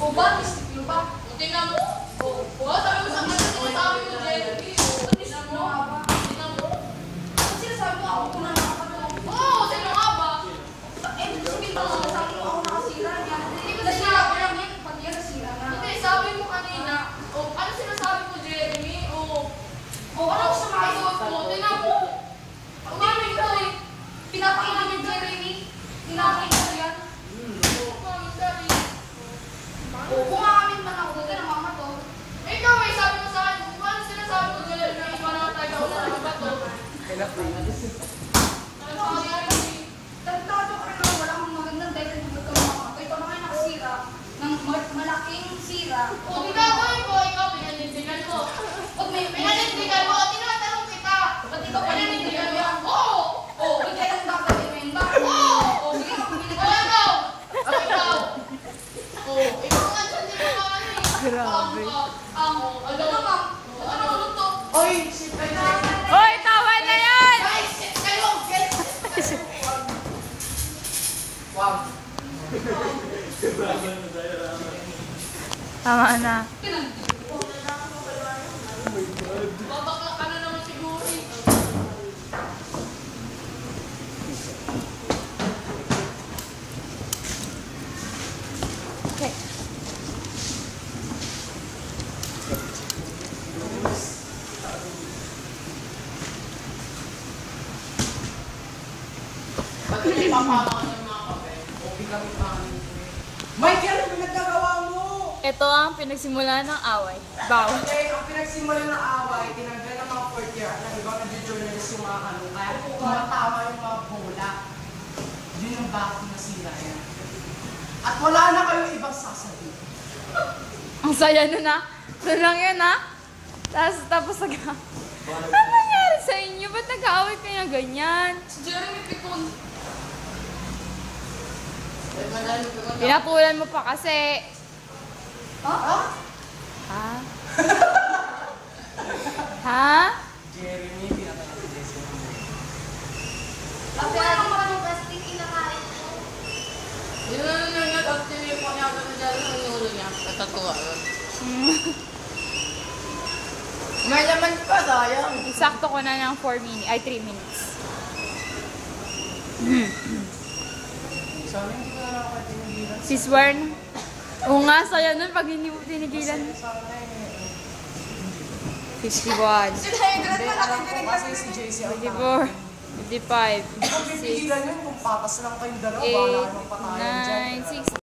O ba? Isip ba? O tingnan mo. O sabi mo sa akin, sinasabi mo, Jeremy. O tingnan mo. Tingnan mo. Ano sinasabi mo? Ako ko na nakapatulong. Oo, sino nga ba? Eh, sabihin mo, sabi mo ako nakasira niya. Hindi ko nasira ko lang yan. Pag yan nasira na. Hindi, sabi mo kanina. O, ano sinasabi mo, Jeremy? O, ano gusto makisuot mo? Tingnan mo. Umamin ko eh. Pinapakita niya, Jeremy. Pinapakita niya yan. Kung amin man ako, buti na mama to. Eh, ikaw eh, sabi mo sa akin, kung ano sinasabi ko dyan, na iba na tayo na lang ba to? Tagtado ka rin na wala kang magandang dahil hindi ka mama. Ito na kayo nakasira ng malaking sira. O, ginagawa ko, ikaw pinanindigan mo. Pag may pinanindigan mo, tinatanong kita. Ba't ikaw pinanindigan mo yan? Oo! Oo, hindi lang gagawin mo yun ba? Oo! O, sige mo, pinanindigan mo. Ikaw! Oo, ikaw nga dyan, di ba ano eh? Grabe. Ano naman? Ano to? Oy! Hoy, tawa na yan! Guys, kayo! Wow! Tama na. Babakla ka na naman siguro eh. Okay. Ba't hindi papama ka ng mga kape? O bigamit pa ka ng Michael, ano pinagkagawa mo? Ito ang pinagsimula ng away. Bow. Okay, ang pinagsimula ng away, tinanggal ng mga fourth year at ng ibang nag-journalist yung mga ano. Kaya kung tumatama yung mga bola, yun yung bakit nasira yan. At wala na kayong ibang sasabihin. Ang saya nun ah. Doon lang yun ah. Tapos ano nangyari sa inyo? Ba't nag-aaway kayo na ganyan? Si Jeremy Picon. Pinapulan mo pa kasi. Ha? Ha? Ha? Jeremy, pinatay si Jesse. Ate, ano naman yung plastic kinakain ko? Yun na nangyayat at tinipon niya ako na dyan ng ulo niya. Katatuwa yun. May laman pa, sayang. Isakto ko na ng 3 minutes. Sana hindi ko na nakakaya tinigilan. Si Swern. Oo nga, saya nun pag hindi mo tinigilan. Sana 51. Hindi, alam ko kasi si JC ang 54. 55. Hindi ko pipigilan yun kung patas lang kayong dalawa. 8, Wala nang patayan dyan.